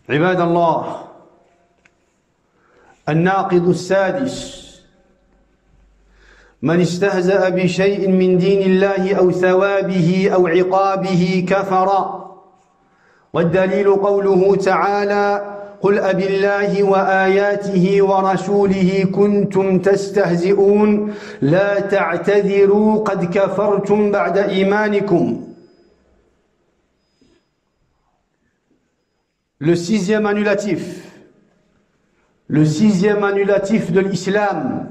عباد الله الناقض السادس من استهزأ بشيء من دين الله أو ثوابه أو عقابه كفر والدليل قوله تعالى قل أبالله وآياته ورسوله كنتم تستهزئون لا تعتذروا قد كفرتم بعد إيمانكم. Le sixième annulatif de l'islam,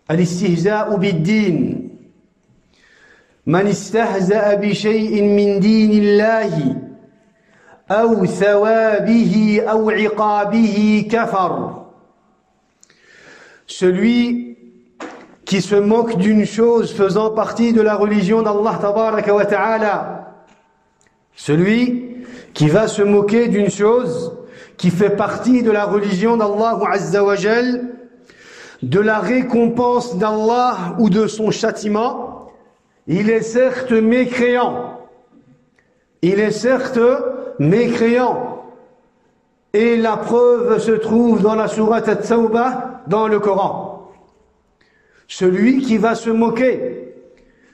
al-istihza'u bid-din. Man istahza'a bi shay'in min dinillahi aw thawabihi aw iqabihi kafar. Celui qui se moque d'une chose faisant partie de la religion d'Allah tabaraka wa ta'ala, celui qui va se moquer d'une chose qui fait partie de la religion d'Allah Azza wa Jal, de la récompense d'Allah ou de son châtiment, il est certes mécréant. Il est certes mécréant. Et la preuve se trouve dans la sourate At-Tawbah, dans le Coran. Celui qui va se moquer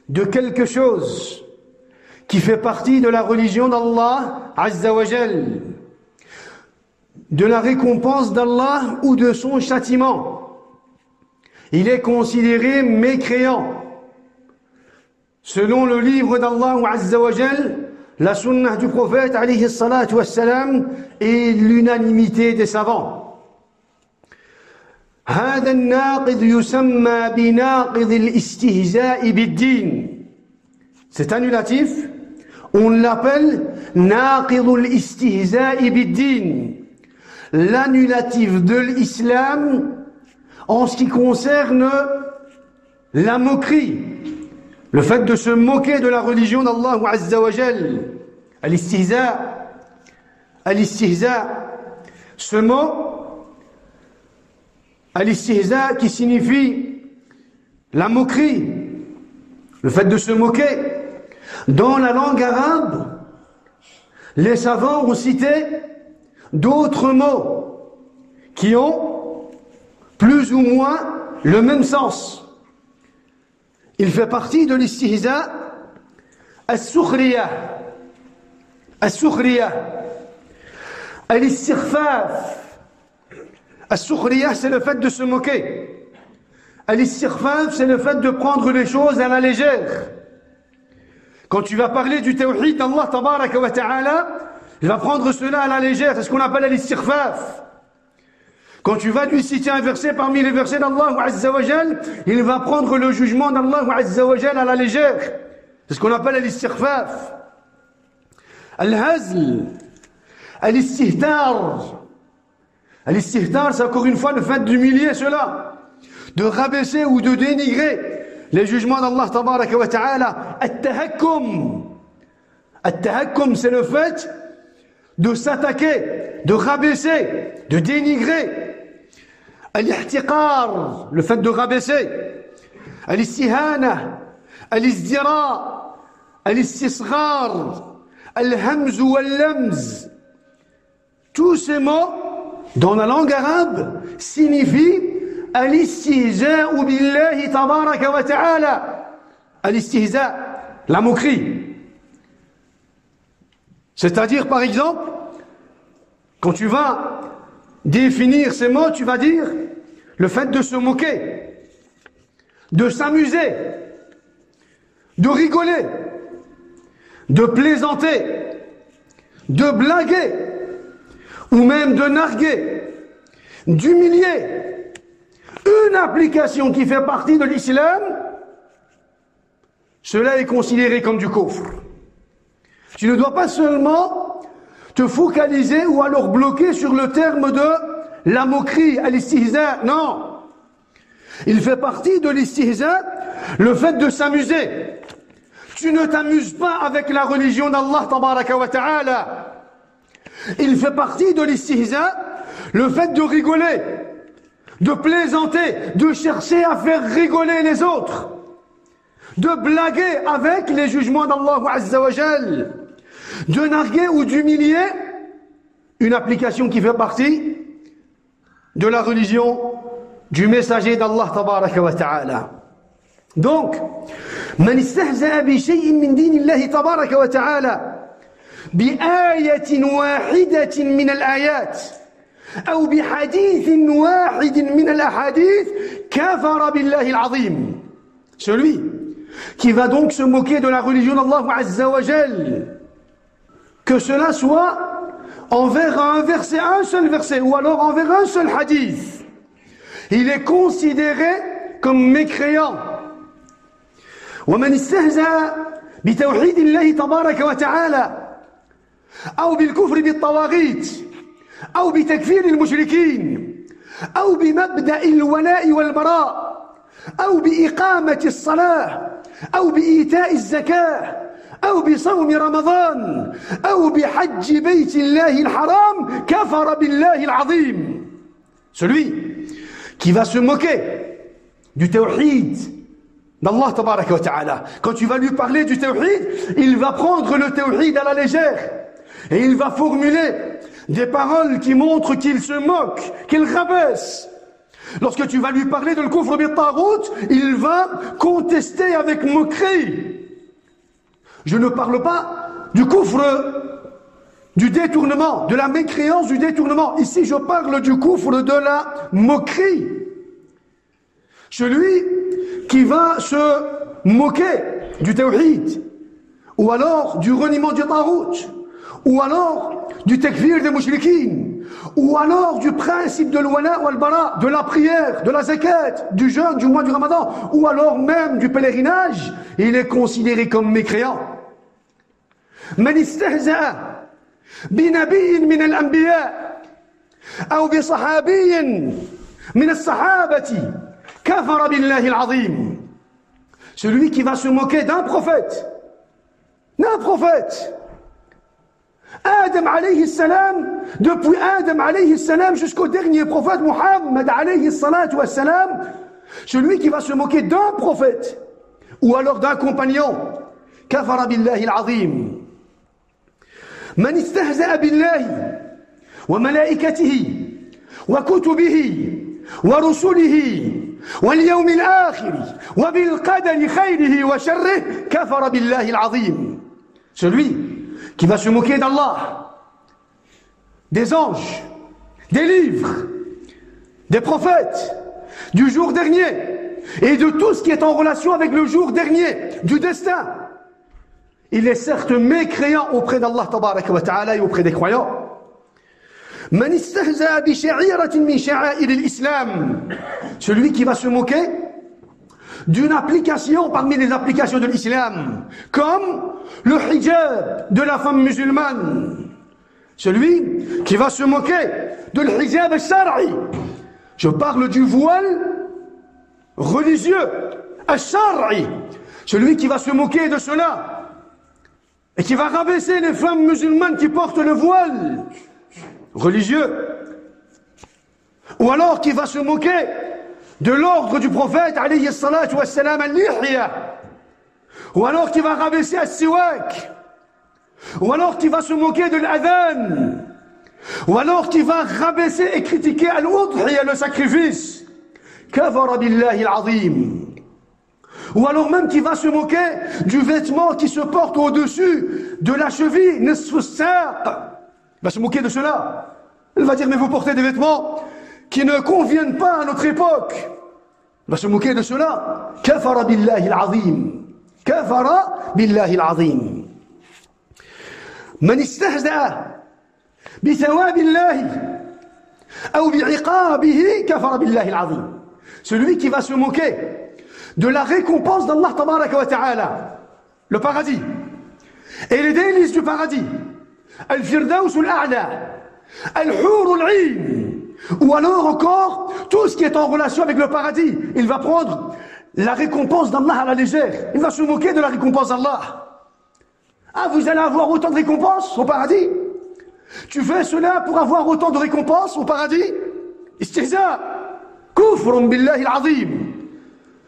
de quelque chose qui fait partie de la religion d'Allah Azza wa Jal, de la récompense d'Allah ou de son châtiment, il est considéré mécréant. Selon le livre d'Allah Azza wa Jal, la sunnah du prophète alayhi salatu wassalam et l'unanimité des savants. هذا الناقض يسمى بناقض الاستهزاء بالدين. Cet annulatif, on l'appelle ناقض الاستهزاء بالدين, l'annulatif de l'islam en ce qui concerne la moquerie, le fait de se moquer de la religion d'Allah Azza wa Jal. Al-istihza, ce mot al-istihza qui signifie la moquerie, le fait de se moquer. Dans la langue arabe, les savants ont cité d'autres mots qui ont plus ou moins le même sens. Il fait partie de l'istihza as-sukhriya, al-istighfaf. As-sukhriya, c'est le fait de se moquer. Al-istighfaf, c'est le fait de prendre les choses à la légère. Quand tu vas parler du tawhid d'Allah tabaraka wa ta'ala, il va prendre cela à la légère, c'est ce qu'on appelle l'istighfaf. Quand tu vas lui citer un verset parmi les versets d'Allah Azza wa Jal, il va prendre le jugement d'Allah Azza wa Jal à la légère. C'est ce qu'on appelle l'istighfaf. Al-hazl, al-istihtar. Al-istihtar, c'est encore une fois le fait d'humilier cela, de rabaisser ou de dénigrer les jugements d'Allah tabaraka wa ta'ala. At-tahakkum. At-tahakkum, c'est le fait de s'attaquer, de rabaisser, de dénigrer. Al-ihtiqar, le fait de rabaisser. Al-istihana, al-izdira, al-istisghar, al-hamz wal-lamz. Tous ces mots, dans la langue arabe, signifient al-istihza'u billahi tabaraka wa ta'ala. Al-istihza', la moquerie. C'est-à-dire, par exemple, quand tu vas définir ces mots, tu vas dire le fait de se moquer, de s'amuser, de rigoler, de plaisanter, de blaguer, ou même de narguer, d'humilier. Une application qui fait partie de l'islam, cela est considéré comme du kufr. Tu ne dois pas seulement te focaliser ou alors bloquer sur le terme de la moquerie, al-istihza. Non. Il fait partie de l'istihza le fait de s'amuser. Tu ne t'amuses pas avec la religion d'Allah tabaraka wa ta'ala. Il fait partie de l'istihza le fait de rigoler, de plaisanter, de chercher à faire rigoler les autres, de blaguer avec les jugements d'Allah Azza wa Jal, de narguer ou d'humilier une application qui fait partie de la religion du messager d'Allah tabaraka wa ta'ala. Donc, من استهزأ بشيء من دين الله تبارك وتعالى بآية واحدة من الآيات أو بحديث واحد من الأحاديث كفر بالله العظيم. Celui qui va donc se moquer de la religion d'Allah Azza wa Jal, que cela soit envers un seul verset, ou alors envers un seul hadith, il est considéré comme mécréant. ومن استهزأ بتوحيد الله تبارك وتعالى أو بالكفر بالطواغيت أو بتكفير المشركين أو بمبدأ الولاء والبراء أو بإقامة الصلاة أو بإيتاء الزكاة أو بصوم رمضان أو بحج بيت الله الحرام كفر بالله العظيم. Celui qui va se moquer du tawhid d'Allah tabaraka wa ta'ala, quand tu vas lui parler du tawhid, il va prendre le tawhid à la légère et il va formuler des paroles qui montrent qu'il se moque, qu'il rabaisse. Lorsque tu vas lui parler de le kufr bil taghut, il va contester avec moquerie. Je ne parle pas du kufr, du détournement, de la mécréance du détournement. Ici, je parle du kufr de la moquerie. Celui qui va se moquer du tawhid, ou alors du reniement du taghut, ou alors du takfir des mushrikines, ou alors du principe de l'wala wal bara, de la prière, de la zakat, du jeûne, du mois du ramadan, ou alors même du pèlerinage, il est considéré comme mécréant. من استهزأ بنبي من الأنبياء أو بصحابي من الصحابة كفر بالله العظيم. Celui qui va se moquer d'un prophète, Adam alayhi salam, depuis Adam alayhi salam jusqu'au dernier prophète Muhammad alayhi salatu wa salam, celui qui va se moquer d'un prophète ou alors d'un compagnon, kafara billahi al-azim. من استهزأ بالله وملائكته وكتبه ورسله واليوم الآخر وبالقدر خيره وشره كفر بالله العظيم. Celui qui va se moquer d'Allah, des anges, des livres, des prophètes, du jour dernier et de tout ce qui est en relation avec le jour dernier, du destin. Il est certes mécréant auprès d'Allah tabaraka wa ta'ala et auprès des croyants. من استهزأ بشعيرة من شعائر الإسلام. Celui qui va se moquer d'une application parmi les applications de l'islam, comme le hijab de la femme musulmane. Celui qui va se moquer de l'hijab al-shar'i. Je parle du voile religieux, al-shar'i. Celui qui va se moquer de cela et qui va rabaisser les femmes musulmanes qui portent le voile religieux, ou alors qui va se moquer de l'ordre du prophète alayhi salatu wassalam al-lihya, ou alors qui va rabaisser al-siwak, ou alors qui va se moquer de l'adhan, ou alors qui va rabaisser et critiquer al-udhiya, le sacrifice, kafara billahi al-azim. Ou alors même qui va se moquer du vêtement qui se porte au-dessus de la cheville, nisfu saq. Il va se moquer de cela. Il va dire, mais vous portez des vêtements qui ne conviennent pas à notre époque. Il va se moquer de cela. Kafara billahi al-azim. Kafara billahi al-azim. Man istahza'a bi thawabillahi ou bi iqabihi kafara billahi al-azim. Celui qui va se moquer de la récompense d'Allah tabaraka wa ta'ala, le paradis, et les délices du paradis, al-firdaus al-a'la, al-hur al-'ain, ou alors encore tout ce qui est en relation avec le paradis. Il va prendre la récompense d'Allah à la légère, il va se moquer de la récompense d'Allah. Ah, vous allez avoir autant de récompenses au paradis? Tu fais cela pour avoir autant de récompenses au paradis? Istihza, kufrun billahi al-'azim.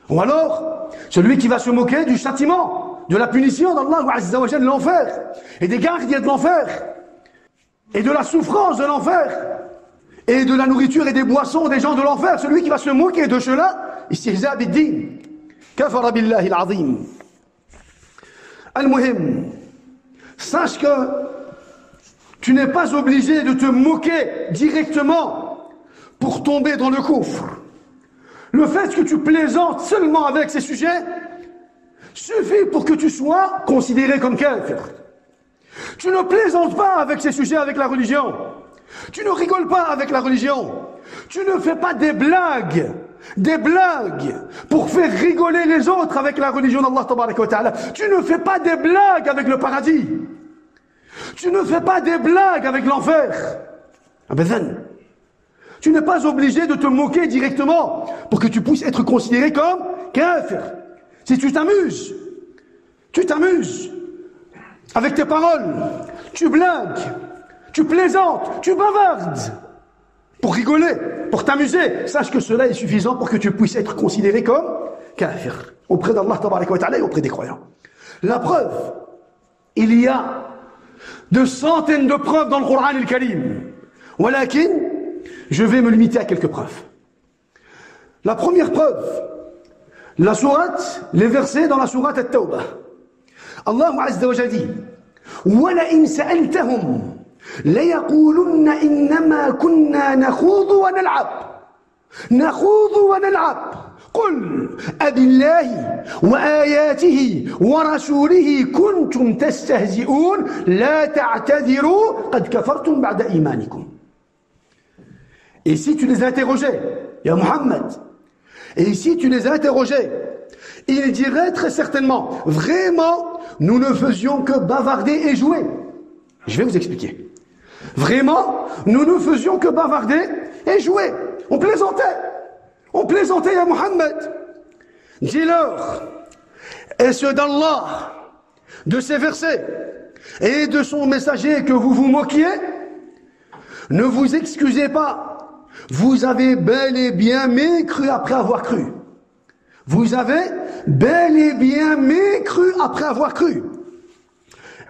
Ou alors, celui qui va se moquer du châtiment, de la punition d'Allah Azza wa Jalla, l'enfer, et des gardiens de l'enfer. et de la souffrance de l'enfer, et de la nourriture et des boissons des gens de l'enfer, celui qui va se moquer de cela, istihza bid-din, kafara billahi al-azim. Al-muhim, sache que tu n'es pas obligé de te moquer directement pour tomber dans le coufre. Le fait que tu plaisantes seulement avec ces sujets suffit pour que tu sois considéré comme kafir. Tu ne plaisantes pas avec ces sujets, avec la religion. Tu ne rigoles pas avec la religion. Tu ne fais pas des blagues pour faire rigoler les autres avec la religion d'Allah tabaraka wa ta'ala. Tu ne fais pas des blagues avec le paradis. Tu ne fais pas des blagues avec l'enfer. Abadan. Tu n'es pas obligé de te moquer directement pour que tu puisses être considéré comme kafir. Si tu t'amuses avec tes paroles, tu blagues, tu plaisantes, tu bavardes pour rigoler, pour t'amuser, sache que cela est suffisant pour que tu puisses être considéré comme kafir auprès d'Allah tabaraka wa ta'ala et auprès des croyants. La preuve, il y a de centaines de preuves dans le Coran al-Karim. Walakin, je vais me limiter à quelques preuves. La première preuve, la sourate, les versets dans la sourate At-Tawbah. Allah Azza wa Jalla dit: وَلَئِنْ سَأَلْتَهُمْ لَيَقُولُنَّ إِنَّمَا كُنَّا نَخُوضُ وَنَلْعَبُ قُلْ أَبِاللَّهِ وَآيَاتِهِ وَرَسُولِهِ كُنْتُمْ تَسْتَهْزِئُونَ لَا تَعْتَذِرُوا قَدْ كَفَرْتُمْ بَعْدَ إِيمَانِكُمْ. Et si tu les interrogeais, ya Muhammad, et si tu les interrogeais, ils diraient très certainement: vraiment, nous ne faisions que bavarder et jouer. Je vais vous expliquer. Vraiment, nous ne faisions que bavarder et jouer. On plaisantait, ya Muhammad. Dis-leur, est-ce d'Allah, de ses versets et de son messager que vous vous moquiez? Ne vous excusez pas. Vous avez bel et bien mécru après avoir cru. Vous avez bel et bien mécru après avoir cru.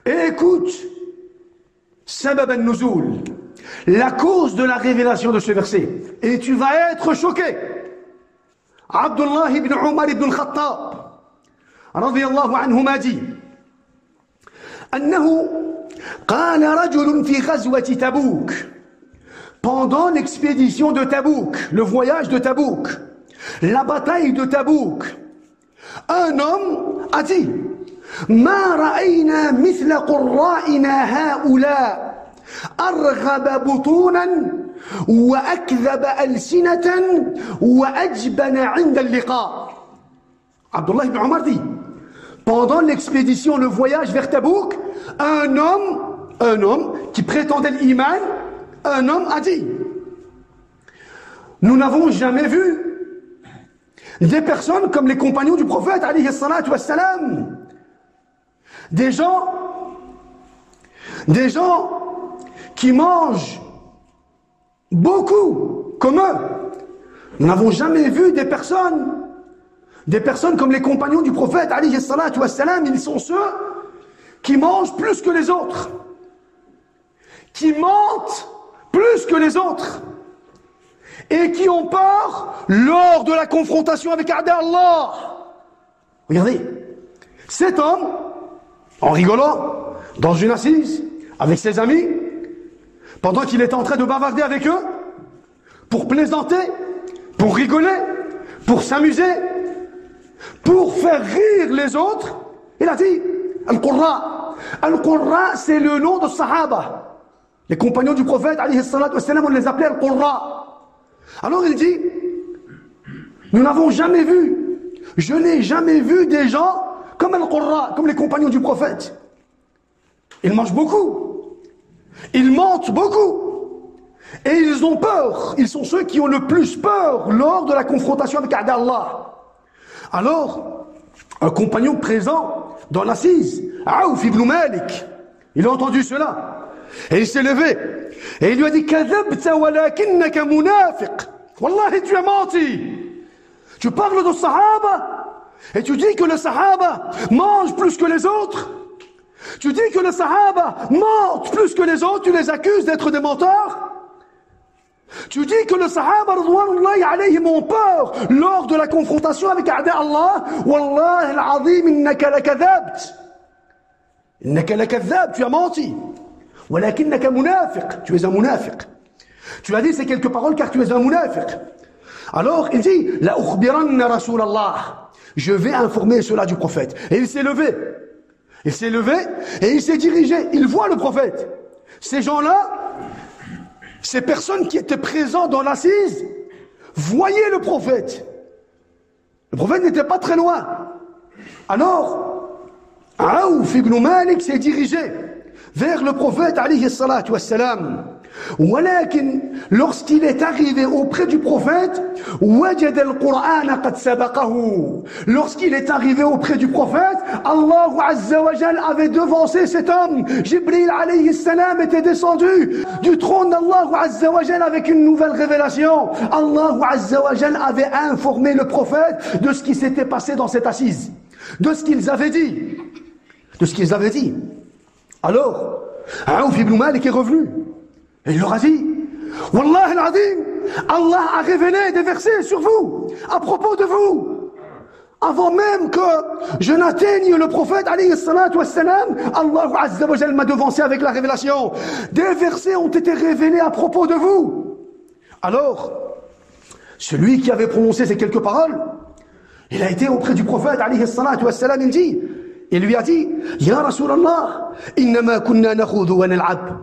Écoute, sabab al-nuzul, la cause de la révélation de ce verset, et tu vas être choqué. Abdullah ibn Umar ibn al-Khattab, radiyallahu anhuma dit: أنه قال رجل في غزوة تبوك. Pendant l'expédition de Tabouk, le voyage de Tabouk, la bataille de Tabouk, un homme a dit: ما رأينا مثل قرائنا هؤلاء أرغب بطونا وأكذب ألسنة وأجبن عند اللقاء. Abdullah ibn Omar dit: pendant l'expédition, le voyage vers Tabouk, un homme qui prétendait l'iman, un homme a dit: nous n'avons jamais vu des personnes comme les compagnons du prophète alayhi salatu wassalam, des gens qui mangent beaucoup comme eux. Nous n'avons jamais vu des personnes comme les compagnons du prophète alayhi salatu wassalam. Ils sont ceux qui mangent plus que les autres, qui mentent plus que les autres, et qui ont peur lors de la confrontation avec A'da Allah. Regardez, cet homme, en rigolant, dans une assise, avec ses amis, pendant qu'il était en train de bavarder avec eux, pour plaisanter, pour rigoler, pour s'amuser, pour faire rire les autres, il a dit: Al-Qurra. Al-Qurra, c'est le nom de Sahaba. Les compagnons du prophète, alayhi salatu wassalam, on les appelait Al-Qurra. Alors il dit: nous n'avons jamais vu, je n'ai jamais vu des gens comme Al-Qurra, comme les compagnons du prophète. Ils mangent beaucoup, ils mentent beaucoup, et ils ont peur. Ils sont ceux qui ont le plus peur lors de la confrontation avec Allah. Alors, un compagnon présent dans l'assise, Aouf ibn Malik, il a entendu cela. Et il s'est levé et il lui a dit: Kadhabta walakinnaka munafiq. Wallahi, tu as menti. Tu parles de Sahaba et tu dis que les Sahaba mangent plus que les autres. Tu dis que les Sahaba mentent plus que les autres, tu les accuses d'être des menteurs. Tu dis que les Sahaba radouanullahi alayhim ont peur lors de la confrontation avec A'da Allah. Wallahi al-azim innaka lakadhabt. Innaka lakadhab, tu as menti. Walakinnaka munafiq, tu es un munafiq. Tu as dit ces quelques paroles car tu es un munafiq. Alors il dit la ukhbiranna Rasulallah. Je vais informer cela du prophète. Et il s'est levé. Il s'est levé et il s'est dirigé. Il voit le prophète. Ces gens-là, ces personnes qui étaient présentes dans l'assise, voyaient le prophète. Le prophète n'était pas très loin. Alors, Aouf ibn Malik s'est dirigé vers le prophète alayhi salatu wassalam. ولكن lorsqu'il est arrivé auprès du prophète, وجد القرآن قد سبقه. Lorsqu'il est arrivé auprès du prophète, Allah Azza wa Jal avait devancé cet homme. Jibril alayhi salam était descendu du trône d'Allah Azza wa Jal avec une nouvelle révélation. Allah Azza wa Jal avait informé le prophète de ce qui s'était passé dans cette assise, de ce qu'ils avaient dit. De ce qu'ils avaient dit. Alors, Aouf ibn Malik est revenu. Et il leur a dit, Wallah al-Azim, Allah a révélé des versets sur vous, à propos de vous. Avant même que je n'atteigne le prophète, alayhi salatu wassalam, Allah Azza wa Jal m'a devancé avec la révélation. Des versets ont été révélés à propos de vous. Alors, celui qui avait prononcé ces quelques paroles, il a été auprès du prophète, alayhi salatu wassalam, il lui a dit, Ya Rasulallah, innama kunna nakhudhu wa nal'ab.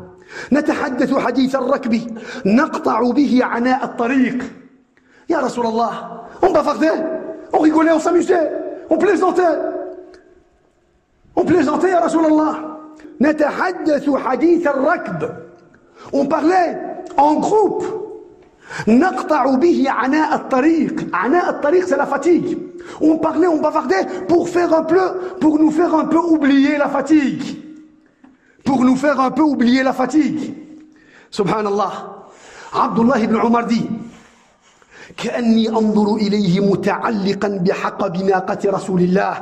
نتحدث حديث الركب نقطع به عناء الطريق. يا رسول الله, on bavardait, on rigolait, on s'amusait, on plaisantait. On plaisantait, ya Rasulallah. نتحدث حديث الركب. On parlait en groupe. نقطع به عناء الطريق. عناء الطريق, c'est la fatigue. On parlait, on bavardait pour nous faire un peu oublier la fatigue. Pour nous faire un peu oublier la fatigue. Subhanallah. Abdullah ibn Umar dit, كأني أنظر إليه متعلقا بحقب ناقة رسول الله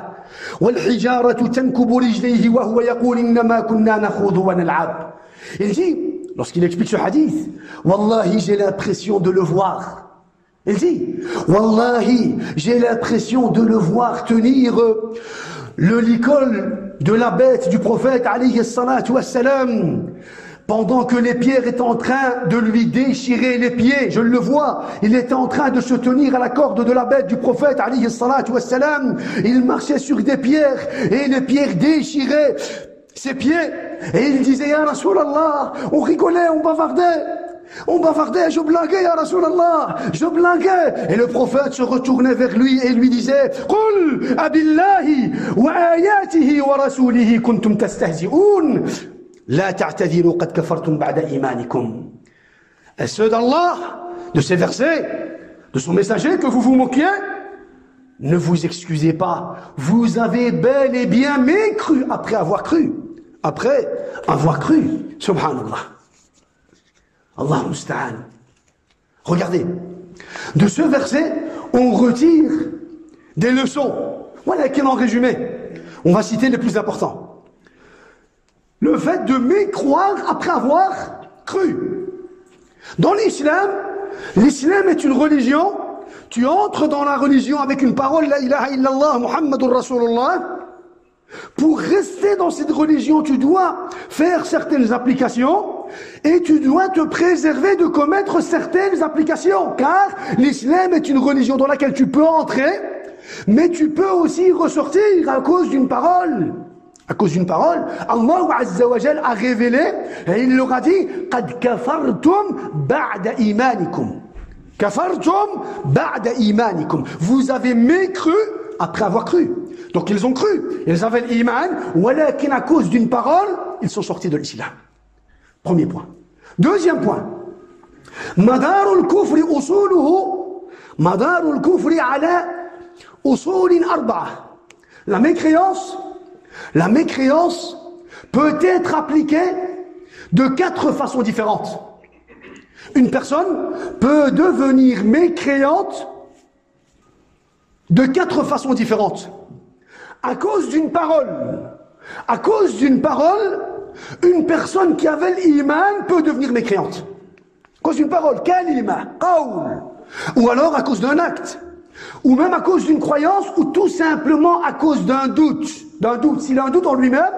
والحجارة تنكب رجليه وهو يقول إنما كنا نخوض ونلعب. Il dit, lorsqu'il explique ce hadith, Wallahi, j'ai l'impression de le voir. Il dit, Wallahi, j'ai l'impression de le voir tenir le licol de la bête du prophète alayhi salatu wassalam, pendant que les pierres étaient en train de lui déchirer les pieds. Je le vois, il était en train de se tenir à la corde de la bête du prophète alayhi salatu wassalam. Il marchait sur des pierres et les pierres déchiraient ses pieds. Et il disait, Ya Rasulallah, on rigolait, on bavardait, je blaguais, Ya Rasulallah, je blaguais. Et le prophète se retournait vers lui et lui disait, Qul abillahi wa ayatihi wa rasulihi kuntum tastahzi'un, la ta'tadiru qad kafartum ba'da imanikum. Et ceux d'Allah, de ces versets, de son messager que vous vous moquiez, ne vous excusez pas, vous avez bel et bien mécru après avoir cru. Après avoir cru, subhanallah. Allah musta'an. Regardez, de ce verset, on retire des leçons. Voilà qu'en résumé, on va citer les plus importants. Le fait de mécroire après avoir cru. Dans l'islam, l'islam est une religion. Tu entres dans la religion avec une parole, la ilaha illallah, Muhammadur Rasulullah. Pour rester dans cette religion, tu dois faire certaines applications et tu dois te préserver de commettre certaines applications. Car l'islam est une religion dans laquelle tu peux entrer, mais tu peux aussi ressortir à cause d'une parole. À cause d'une parole, Allah Azza wa Jal a révélé et il leur a dit « Qad kafartum ba'da imanikum » Kafartum ba'da imanikum. Vous avez mécru après avoir cru. Donc ils ont cru, ils avaient l'iman, walakin à cause d'une parole, ils sont sortis de l'islam. Premier point. Deuxième point. Madarul kufri usuluhu, madarul kufri ala usulin arba'a. La mécréance peut être appliquée de 4 façons différentes. Une personne peut devenir mécréante de 4 façons différentes. À cause d'une parole, À cause d'une parole, une personne qui avait l'iman peut devenir mécréante. À cause d'une parole, kalima, qawl. Ou alors à cause d'un acte. Ou même à cause d'une croyance, ou tout simplement à cause d'un doute. S'il a un doute en lui-même,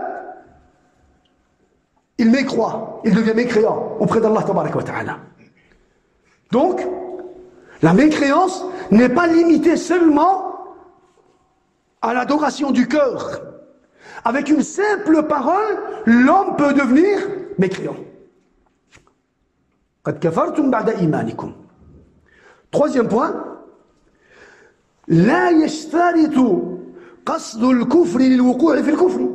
il mécroit, il devient mécréant auprès d'Allah tabaraka wa ta'ala. Donc, la mécréance n'est pas limitée seulement à l'adoration du cœur. Avec une simple parole, l'homme peut devenir mécréant. قد كفرتم بعد إيمانكم. Troisième point, لا يشترط قصد الكفر للوقوع في الكفر.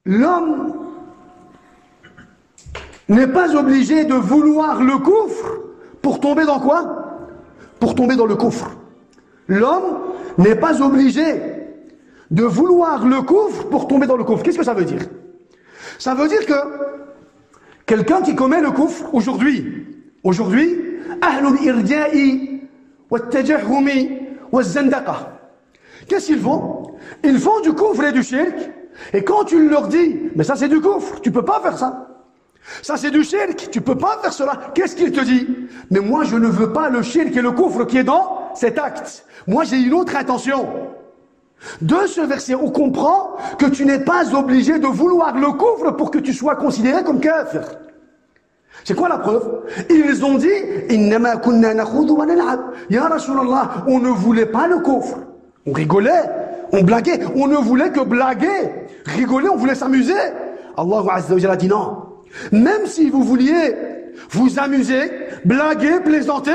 L'homme n'est pas obligé de vouloir le kufr pour tomber dans quoi? Pour tomber dans le kufr. L'homme n'est pas obligé de vouloir le kufr pour tomber dans le kufr. Qu'est-ce que ça veut dire? Ça veut dire que quelqu'un qui commet le kufr aujourd'hui, ahlul irja'i wa tajahhumi wa zandaqa. Qu'est-ce qu'ils font? Ils font du kufr et du shirk. Et quand tu leur dis, mais ça c'est du kufr, tu peux pas faire ça. Ça c'est du shirk, tu peux pas faire cela. Qu'est-ce qu'il te dit? Mais moi je ne veux pas le shirk et le kufr qui est dans cet acte. Moi j'ai une autre intention. De ce verset, on comprend que tu n'es pas obligé de vouloir le kufr pour que tu sois considéré comme kafir. C'est quoi la preuve? Ils ont dit, innama kunna nakhudhu wa nal'ab. Ya Rasulallah, on ne voulait pas le kufr. On rigolait, on blaguait, on ne voulait que blaguer, rigoler, on voulait s'amuser. Allah Azza wa Jalla a dit non. Même si vous vouliez vous amuser, blaguer, plaisanter,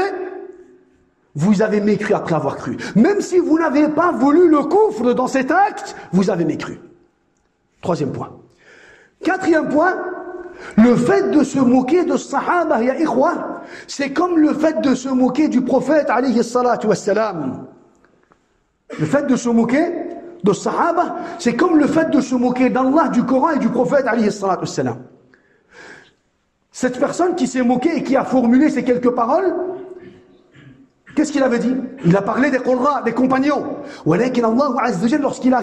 vous avez mécru après avoir cru. Même si vous n'avez pas voulu le kufr dans cet acte, vous avez mécru. Troisième point. Quatrième point, le fait de se moquer de Sahaba, ya ikhwa, c'est comme le fait de se moquer du prophète, alayhi salatu wassalam. Le fait de se moquer de Sahaba, c'est comme le fait de se moquer d'Allah, du Coran et du prophète, alayhi salatu wassalam. Cette personne qui s'est moquée et qui a formulé ces quelques paroles, qu'est-ce qu'il avait dit? Il a parlé des qurra, des compagnons. Walakin Allah Azza wa Jalla, lorsqu'il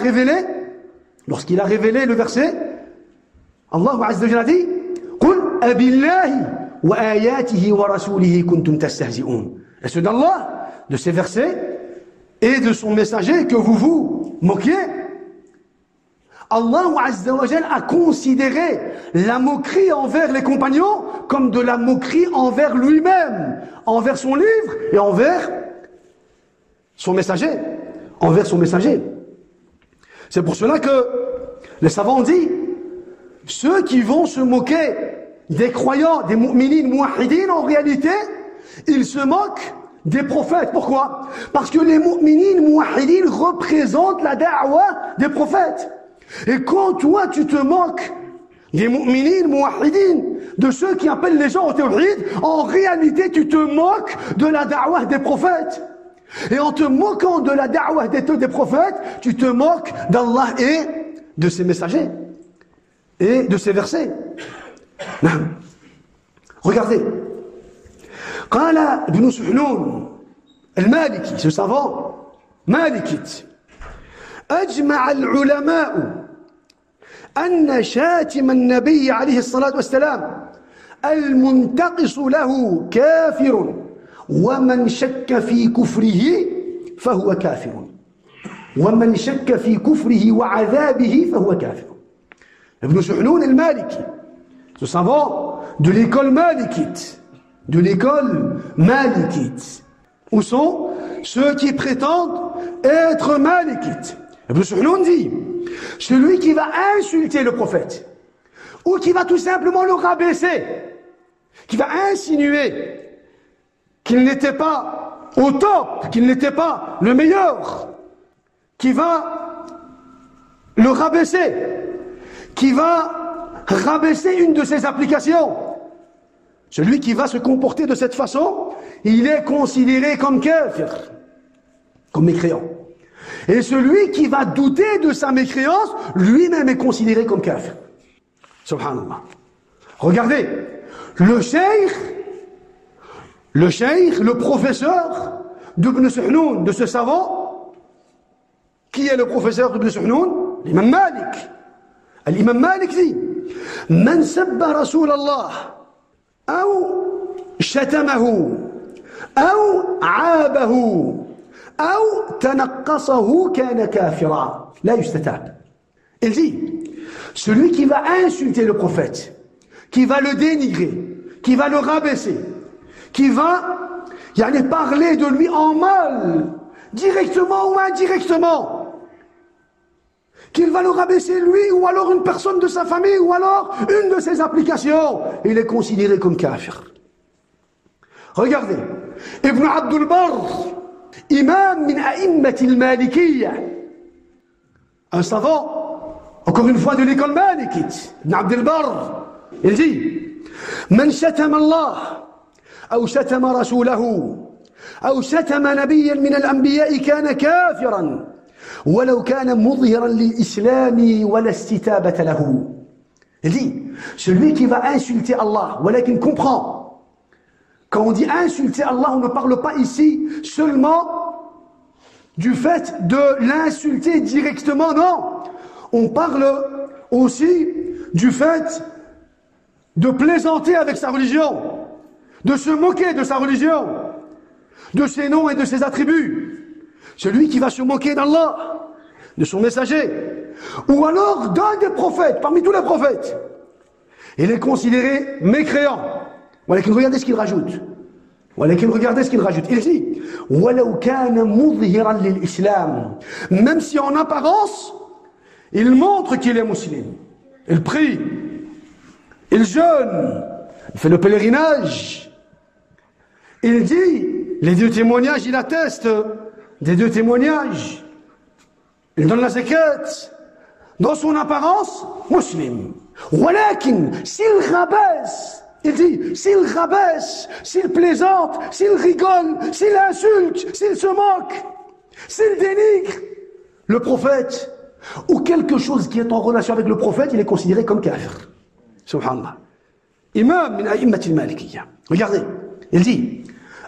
a révélé le verset, Allah Azza wa Jalla a dit, Qul abillahi wa ayatihi wa rasulihi kuntum tastahzi'un. Est-ce d'Allah, de ces versets et de son messager que vous vous moquiez? Allah Azza wa Jalla a considéré la moquerie envers les compagnons comme de la moquerie envers lui-même, envers son livre et envers son messager. C'est pour cela que les savants ont dit, ceux qui vont se moquer des croyants, des mu'minines, muwahhidines, en réalité, ils se moquent des prophètes. Pourquoi? Parce que les mu'minines, muwahhidines représentent la da'wa des prophètes. Et quand toi tu te moques des mu'minines, muwahhidines, de ceux qui appellent les gens au tawhid, en réalité tu te moques de la da'wah des prophètes. Et en te moquant de la da'wah des prophètes, tu te moques d'Allah et de ses messagers et de ses versets. Regardez. قال ابن سحنون المالكي, ce savant malikite, أجمع العلماء أن شاتم النبي عليه الصلاة والسلام المنتقص له كافر ومن شك في كفره فهو كافر ومن شك في كفره وعذابه فهو كافر. Ibn Suhnoun al-Maliki, ce savant de l'école malikite, où sont ceux qui prétendent être malikites. Ibn Suhnoun dit, celui qui va insulter le prophète, ou qui va tout simplement le rabaisser, qui va insinuer qu'il n'était pas au top, qu'il n'était pas le meilleur, qui va le rabaisser, qui va rabaisser une de ses applications. Celui qui va se comporter de cette façon, il est considéré comme kafir, comme mécréant. Et celui qui va douter de sa mécréance, lui-même est considéré comme kafir. Subhanallah. Regardez, le cheikh, le professeur d'Ibn Suhnoun, de ce savant, qui est le professeur d'Ibn Suhnoun? l'imam Malik. L'imam Malik dit من سب رسول الله أو شتمه أو عابه أو تنقصه كان كافرا لا يستتاب. Il dit, celui qui va insulter le prophète, qui va le dénigrer, qui va le rabaisser, qui va parler de lui en mal, directement ou indirectement, qu'il va le rabaisser lui ou alors une personne de sa famille ou alors une de ses applications, il est considéré comme kafir. Regardez, Ibn Abdul Barr, imam min a'immat al-Malikiyya, un savant, encore une fois de l'école malikite, Ibn Abdul Barr, il dit من شتم الله أو شتم رسوله أو شتم نبيا من الأنبياء كان كافرا ولو كان مظهرا للإسلام ولا استتابة له. Il dit, celui qui va insulter Allah, ولكن comprend, quand on dit insulter Allah, on ne parle pas ici seulement du fait de l'insulter directement, non. On parle aussi du fait de plaisanter avec sa religion, de se moquer de sa religion, de ses noms et de ses attributs. Celui qui va se moquer d'Allah, de son messager, ou alors d'un des prophètes, parmi tous les prophètes, il est considéré mécréant. Regardez ce qu'il rajoute. Regardez ce qu'il rajoute. Il dit, même si en apparence, il montre qu'il est musulman. Il prie, il jeûne, il fait le pèlerinage. Il dit, les deux témoignages, il atteste des deux témoignages. Il donne la zakat. Dans son apparence, musulman. Walakin, s'il rabaisse, il dit, s'il rabaisse, s'il plaisante, s'il rigole, s'il insulte, s'il se moque, s'il dénigre le prophète, ou quelque chose qui est en relation avec le prophète, il est considéré comme kafir. Subhanallah. Imam min a'immat al-Malikiyya. Regardez, il dit,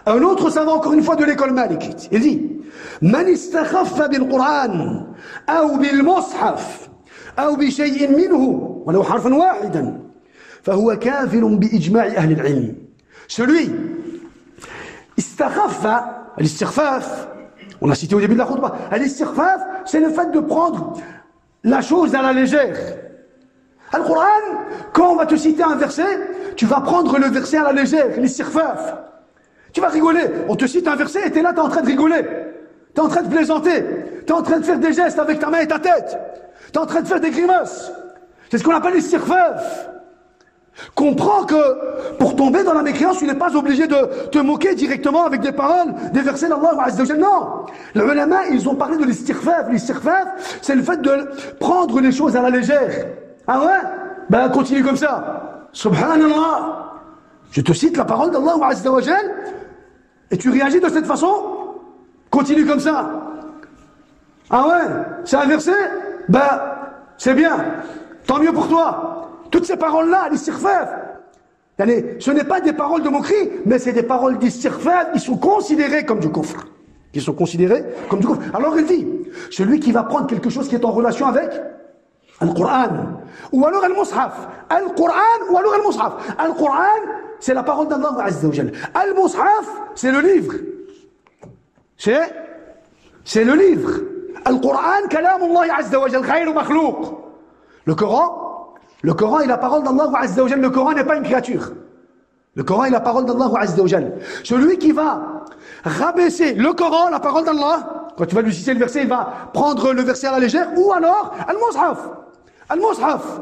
un autre savant, encore une fois, de l'école malikite, il dit, من استخف بالقرآن أو بالمصحف أو بشيء منه ولو حرفا واحدا فهو كافر بإجماع أهل العلم. Celui استخف, الاستخفاف, on a cité au début de la khutbah, الاستخفاف, c'est le fait de prendre la chose à la légère. Le Coran, quand on va te citer un verset, tu vas prendre le verset à la légère, l'istighfaf. Tu vas rigoler. On te cite un verset et tu es là, tu es en train de rigoler. Tu es en train de plaisanter. Tu es en train de faire des gestes avec ta main et ta tête. Tu es en train de faire des grimaces. C'est ce qu'on appelle l'istighfaf. Comprends que pour tomber dans la mécréance, tu n'es pas obligé de te moquer directement avec des paroles, des versets d'Allah Azza wa Jalla. Non. Les ulama, ils ont parlé de l'istighfaf. L'istighfaf, c'est le fait de prendre les choses à la légère. Ah ouais? Ben continue comme ça. Subhanallah. Je te cite la parole d'Allah Azza wa Jalla et tu réagis de cette façon. Continue comme ça. Ah ouais? C'est un verset? Ben c'est bien. Tant mieux pour toi. Toutes ces paroles-là, l'istighfaf, ce n'est pas des paroles de moquerie, mais c'est des paroles d'istighfaf qui sont considérées comme du kufr. Qui sont considérées comme du kufr. Alors il dit, celui qui va prendre quelque chose qui est en relation avec Al-Qur'an, ou alors Al-Mushaf. Al-Qur'an, ou alors Al-Mushaf. Al-Qur'an, c'est la parole d'Allah Azza wa Jalla. Al-Mushaf, c'est le livre. C'est le livre. Al-Qur'an, kalamullah Azza wa Jalla, ghayru makhlouq. Le Coran est la parole d'Allah Azza wa Jalla. Le Coran n'est pas une créature. Le Coran est la parole d'Allah Azza wa Jalla. Celui qui va rabaisser le Coran, la parole d'Allah, quand tu vas lui citer le verset, il va prendre le verset à la légère, ou alors Al-Mushaf. Al-Mushaf.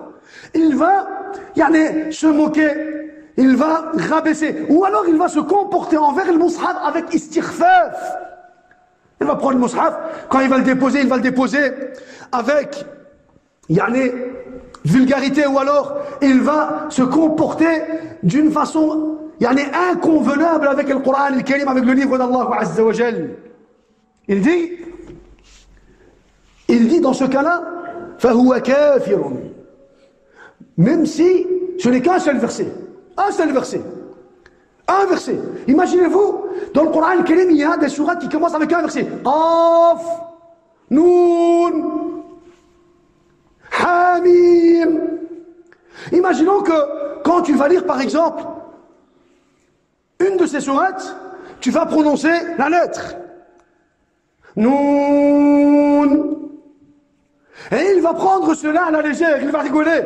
Il va se moquer, il va rabaisser, ou alors il va se comporter envers le Mushaf avec istighfaf. Il va prendre le Mushaf, quand il va le déposer avec vulgarité, ou alors il va se comporter d'une façon inconvenable avec le Coran, le Karim, avec le livre d'Allah Azza wa Jalla. Il dit dans ce cas-là, فَهُوَ كَافِرٌ. Même si ce n'est qu'un seul verset. Un seul verset. Un verset. Imaginez-vous, dans le Coran le Karim, il y a des sourates qui commencent avec un verset. Qaf, Noun. Hamim. Imaginons que quand tu vas lire par exemple une de ces sourates, tu vas prononcer la lettre Noun. Et il va prendre cela à la légère, il va rigoler.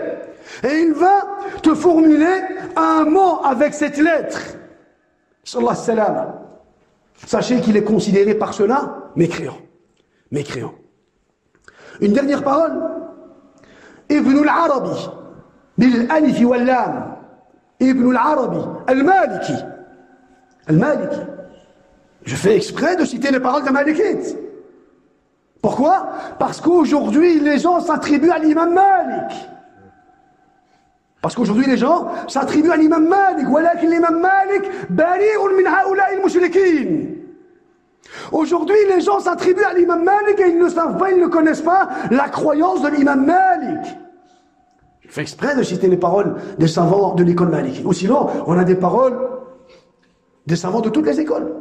Et il va te formuler un mot avec cette lettre. Sallallahu alayhi wa sallam. Sachez qu'il est considéré par cela mécréant. Mécréant. Une dernière parole. Ibn al-Arabi, bil alif wal lam. Ibn al-Arabi, al-Maliki. Al-Maliki. Je fais exprès de citer les paroles de Malikite. Pourquoi? Parce qu'aujourd'hui, les gens s'attribuent à l'imam Malik. Parce qu'aujourd'hui, les gens s'attribuent à l'imam Malik. Walakin l'imam Malik, bari'un min ha'ula'i al-mushrikin. Aujourd'hui, les gens s'attribuent à l'imam Malik et ils ne savent pas, ils ne connaissent pas la croyance de l'imam Malik. Je fais exprès de citer les paroles des savants de l'école Maliki. Ou sinon, on a des paroles des savants de toutes les écoles.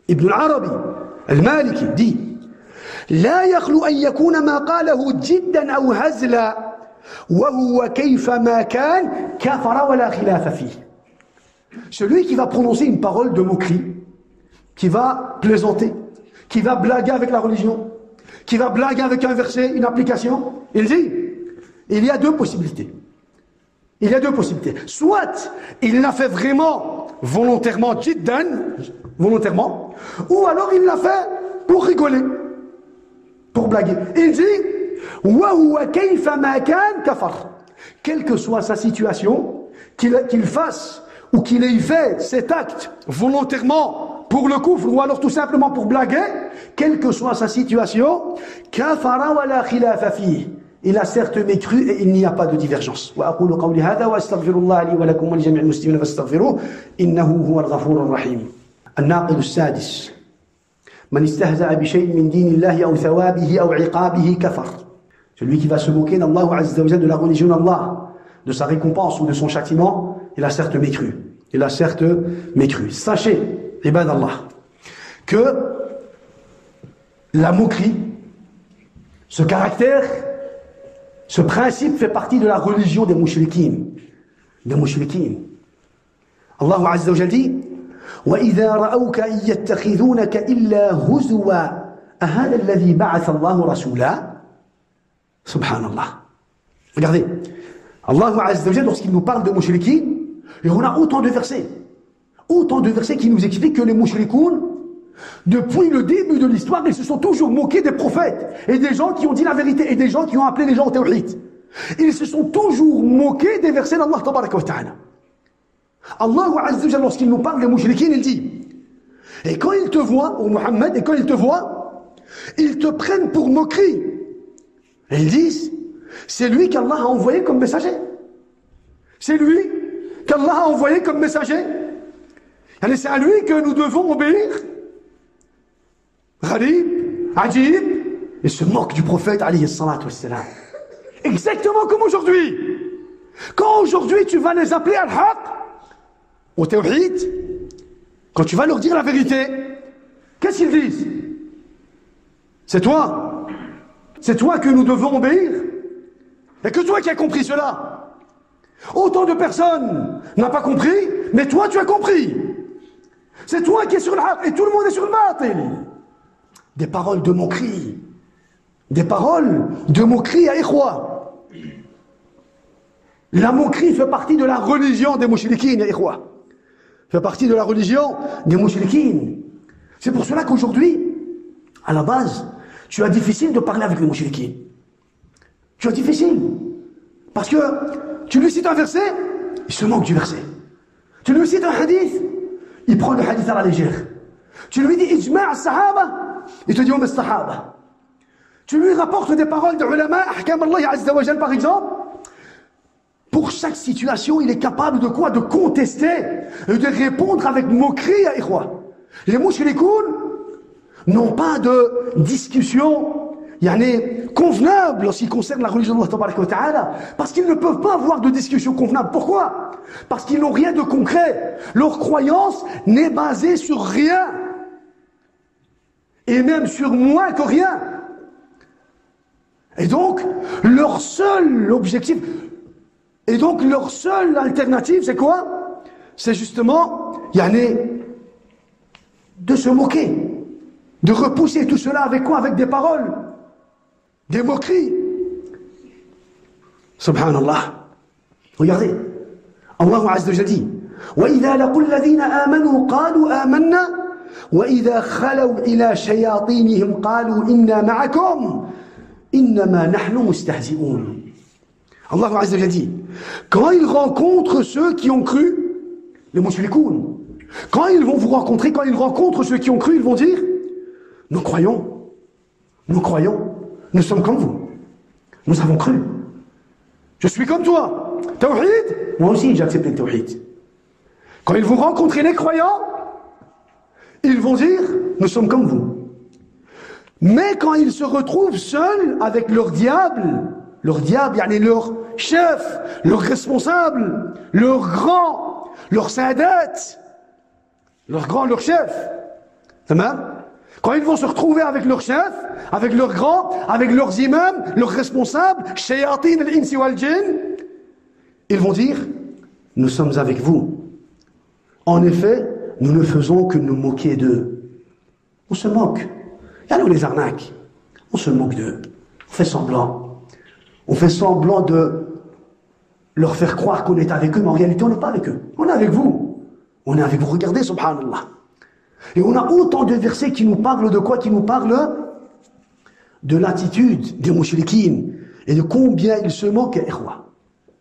Ibn al-Arabi, al-Maliki, dit لا يخلو أن يكون ما قاله جدا أو هزلا وهو كيفما كان كفر ولا خلاف فيه. Celui qui va prononcer une parole de moquerie, qui va plaisanter, qui va blaguer avec la religion, qui va blaguer avec un verset, une application, il dit, il y a deux possibilités. Il y a deux possibilités. Soit il l'a fait vraiment volontairement, jiddan, volontairement, ou alors il l'a fait pour rigoler, pour blaguer. Il dit, wa huwa kayfa ma kan kafar. Quelle que soit sa situation, qu'il fasse ou qu'il ait fait cet acte volontairement pour le kufr ou alors tout simplement pour blaguer, quelle que soit sa situation, kafara wa la khilafa fihi. Il a certes mécru et il n'y a pas de divergence. وأقول قولي هذا وأستغفر الله لي ولكم ولجميع المسلمين فاستغفروه إنه هو الغفور الرحيم. الناقض السادس من استهزأ بشيء من دين الله أو ثوابه أو عقابه كفر. Celui qui va se moquer d'Allah Azza wa Jalla, de la religion d'Allah, de sa récompense ou de son châtiment, il a certes mécru. Il a certes mécru. Sachez, ibad Allah, que la moquerie, ce caractère, ce principe fait partie de la religion des mouchriquins. Des mouchriquins. Allah Azza wa Jalla dit وَإِذَا رَأَوْكَ إِن يَتَّخِذُونَكَ إِلَّا هُزُوًا أَهَذَا الَّذِي بَعَثَ اللَّهُ رَسُولًا. Subhanallah. Regardez, Allah Azza wa Jalla, lorsqu'il nous parle de mouchriquins, et on a autant de versets qui nous expliquent que les mouchrikoun, depuis le début de l'histoire, ils se sont toujours moqués des prophètes et des gens qui ont dit la vérité et des gens qui ont appelé les gens au tawhid. Ils se sont toujours moqués des versets d'Allah tabaraka wa ta'ala. Allah Azza wa Jalla, lorsqu'il nous parle des mouchrikin, il dit, et quand ils te voient, ô Muhammad, et quand ils te voient, ils te prennent pour moquerie. Et ils disent, c'est lui qu'Allah a envoyé comme messager. C'est lui qu'Allah a envoyé comme messager. Et c'est à lui que nous devons obéir. Gharib, Ajib, et se moque du prophète alayhi salatu wassalam. Exactement comme aujourd'hui. Quand aujourd'hui tu vas les appeler al-haq, au tawhid, quand tu vas leur dire la vérité, qu'est-ce qu'ils disent? C'est toi que nous devons obéir. Et que toi qui as compris cela. Autant de personnes n'ont pas compris, mais toi tu as compris. C'est toi qui es sur le haq et tout le monde est sur le batil. Des paroles de moquerie. Des paroles de moquerie à ikhwa. La moquerie fait partie de la religion des mouchriquines, à ikhwa. Fait partie de la religion des mouchriquines. C'est pour cela qu'aujourd'hui, à la base, tu as difficile de parler avec les mouchriquines. Tu as difficile. Parce que tu lui cites un verset, il se moque du verset. Tu lui cites un hadith, il prend le hadith à la légère. Tu lui dis ijma' as-sahaba, il te dit mais sahaba. Tu lui rapportes des paroles de ulama, ahkam Allah Azza wa Jal par exemple. Pour chaque situation, il est capable de quoi? De contester et de répondre avec moquerie à ikhwa. Les mouchrikoun n'ont pas de discussion convenable en ce qui concerne la religion d'Allah, parce qu'ils ne peuvent pas avoir de discussion convenable. Pourquoi? Parce qu'ils n'ont rien de concret. Leur croyance n'est basée sur rien. Et même sur moins que rien. Et donc, leur seul objectif, et donc leur seule alternative, c'est quoi? C'est justement, de se moquer, de repousser tout cela avec quoi? Avec des paroles, des moqueries. Subhanallah. Regardez, Allah Azza wa Jalla dit وَإِذَا لَقُوا الَّذِينَ آمَنُوا قَالُوا آمَنَّا وَإِذَا خَلَوْا إِلَى شَيَاطِينِهِمْ قَالُوا إِنَّا مَعَكُمْ إِنَّمَا نَحْنُ مُسْتَهْزِئُونَ. Allah Azza wa Jalla dit, quand ils rencontrent ceux qui ont cru, les mushrikoun, quand ils vont vous rencontrer, quand ils rencontrent ceux qui ont cru, ils vont dire, nous croyons, nous sommes comme vous, nous avons cru. Je suis comme toi. Tawhid, moi aussi j'ai accepté le tawhid. Quand ils vont rencontrer les croyants, ils vont dire, nous sommes comme vous. Mais quand ils se retrouvent seuls avec leur diable, leur chef, leur responsable, leur grand, leur sadat, leur chef. Quand ils vont se retrouver avec leur chef, avec leur grand, avec leurs imams, leurs responsables, shayatin al-insi wal-jinn, ils vont dire, nous sommes avec vous. En effet, nous ne faisons que nous moquer d'eux. On se moque. Il y a nous les arnaques. On se moque d'eux. On fait semblant. On fait semblant de leur faire croire qu'on est avec eux, mais en réalité on n'est pas avec eux. On est avec vous. On est avec vous. Regardez, subhanallah. Et on a autant de versets qui nous parlent de quoi? Qui nous parlent de l'attitude des mouchriquines et de combien ils se moquent,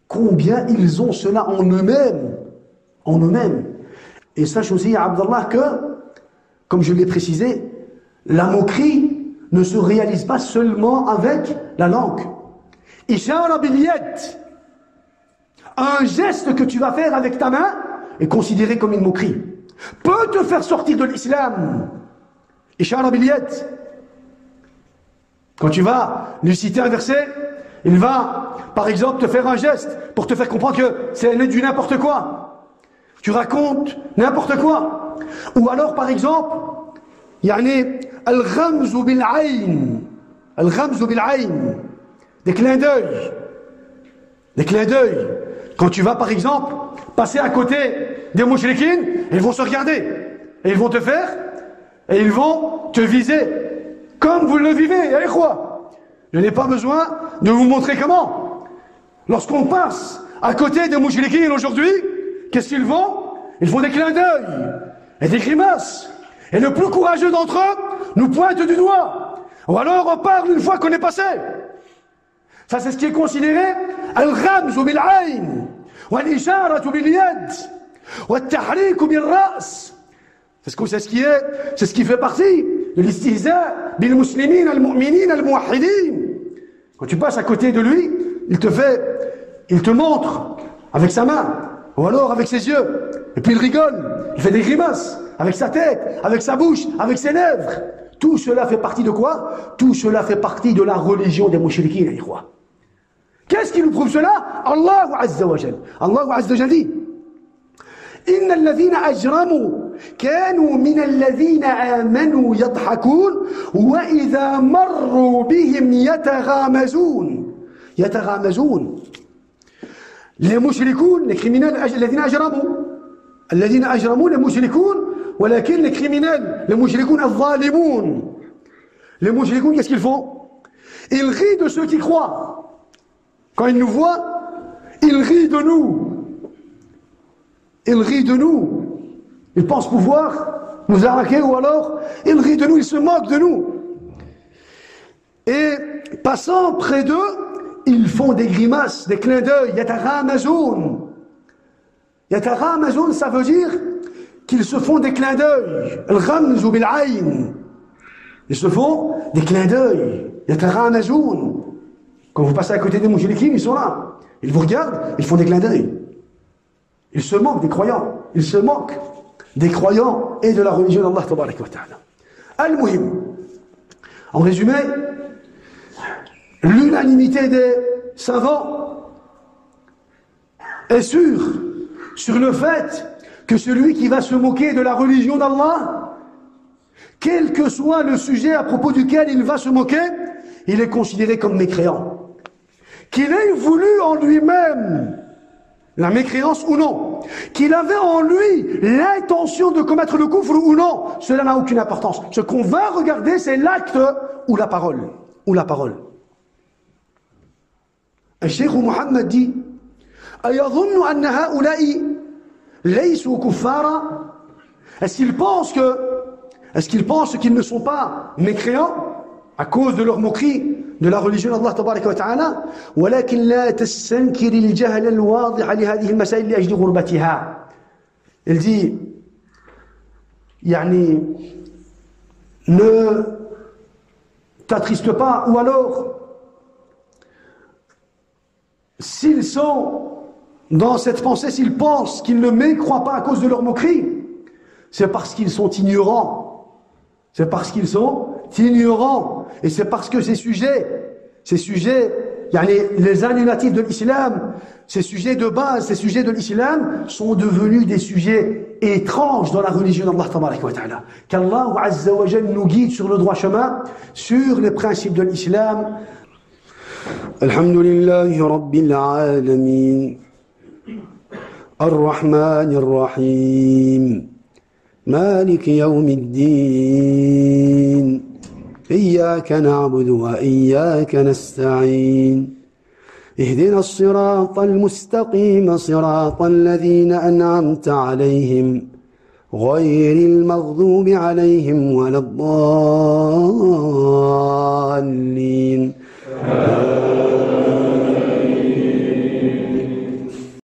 combien ils ont cela en eux-mêmes. En eux-mêmes. Et sache aussi, Abdallah, que, comme je l'ai précisé, la moquerie ne se réalise pas seulement avec la langue. Ishara bil yad. Un geste que tu vas faire avec ta main est considéré comme une moquerie. Peut te faire sortir de l'islam. Ishara bil yad. Quand tu vas lui citer un verset, il va, par exemple, te faire un geste pour te faire comprendre que c'est du n'importe quoi. Tu racontes n'importe quoi. Ou alors, par exemple, al-ghamzu bil-ayn. Al-ghamzu bil-ayn. Des clins d'œil. Des clins d'œil. Quand tu vas, par exemple, passer à côté des mouchriquines, ils vont se regarder. Et ils vont te faire, et ils vont te viser. Comme vous le vivez, quoi. Je n'ai pas besoin de vous montrer comment. Lorsqu'on passe à côté des mouchriquines aujourd'hui, qu'est-ce qu'ils font? Ils font des clins d'œil et des grimaces. Et le plus courageux d'entre eux nous pointe du doigt. Ou alors on parle une fois qu'on est passé. Ça, c'est ce qui est considéré al-ghamzu bil-ayn, wal-isharatu bil-yad, wat-tahriku bil-ra's. C'est ce qui fait partie de l'istihza bil-muslimin al-mu'minin al-muwahhidin. Quand tu passes à côté de lui, il te montre avec sa main, ou alors avec ses yeux, et puis il rigole, il fait des grimaces, avec sa tête, avec sa bouche, avec ses lèvres. Tout cela fait partie de quoi? Tout cela fait partie de la religion des mouchriquines, les rois. Qu'est-ce qui nous prouve cela? Allah Azza wa Jal. Allah Azza wa Jal dit, إن الذين أجرموا كانوا من الذين آمنوا يضحكون وإذا مروا بهم يتغامزون. Les mushrikoun, les criminels, الذين أجرموا les mushrikoun, ولكن les criminels, les mushrikoun الظالمون. Les mushrikoun, qu'est-ce qu'ils font? Ils rient de ceux qui croient. Quand ils nous voient, ils rient de nous. Ils rient de nous. Ils pensent pouvoir nous arraquer, ou alors ils rient de nous, ils se moquent de nous. Et passant près d'eux, ils font des grimaces, des clins d'œil. Yataghamazun. Yataghamazun, ça veut dire qu'ils se font des clins d'œil. Al-ghamzu bil-ayn. Ils se font des clins d'œil. Yataghamazun. Quand vous passez à côté des mouchriquines, ils sont là. Ils vous regardent, ils font des clins d'œil. Ils se moquent des croyants. Ils se moquent des croyants et de la religion d'Allah tabaraka wa ta'ala. Al-muhim. En résumé, l'unanimité des savants est sur le fait que celui qui va se moquer de la religion d'Allah, quel que soit le sujet à propos duquel il va se moquer, il est considéré comme mécréant. Qu'il ait voulu en lui-même la mécréance ou non, qu'il avait en lui l'intention de commettre le kufr ou non, cela n'a aucune importance. Ce qu'on va regarder, c'est l'acte ou la parole. Ou la parole. Le Cheikh Mohammed dit أَيَظُنُّ أَنَّ هَؤُلَاءِ لَيْسُوا كُفَّارًا. Est-ce qu'ils pensent qu'ils ne sont pas mécréants à cause de leur moquerie de la religion d'Allah tabaraka wa ta'ala, ولكن لا تستنكر الجهل الواضح لهذه المسائل لأجل غربتها. Il dit يعني ne t'attriste pas, ou alors s'ils sont dans cette pensée, s'ils pensent qu'ils ne mécroient pas à cause de leur moquerie, c'est parce qu'ils sont ignorants. C'est parce qu'ils sont ignorants. Et c'est parce que ces sujets, les annulatifs de l'islam, ces sujets de base, ces sujets de l'islam, sont devenus des sujets étranges dans la religion d'Allah tabaraka wa ta'ala. Qu'Allah azza wa jalla nous guide sur le droit chemin, sur les principes de l'islam. Alhamdulillahi rabbil alamin. Ar-Rahman ar-Rahim. مالك يوم الدين إياك نعبد وإياك نستعين اهدنا الصراط المستقيم صراط الذين أنعمت عليهم غير المغضوب عليهم ولا الضالين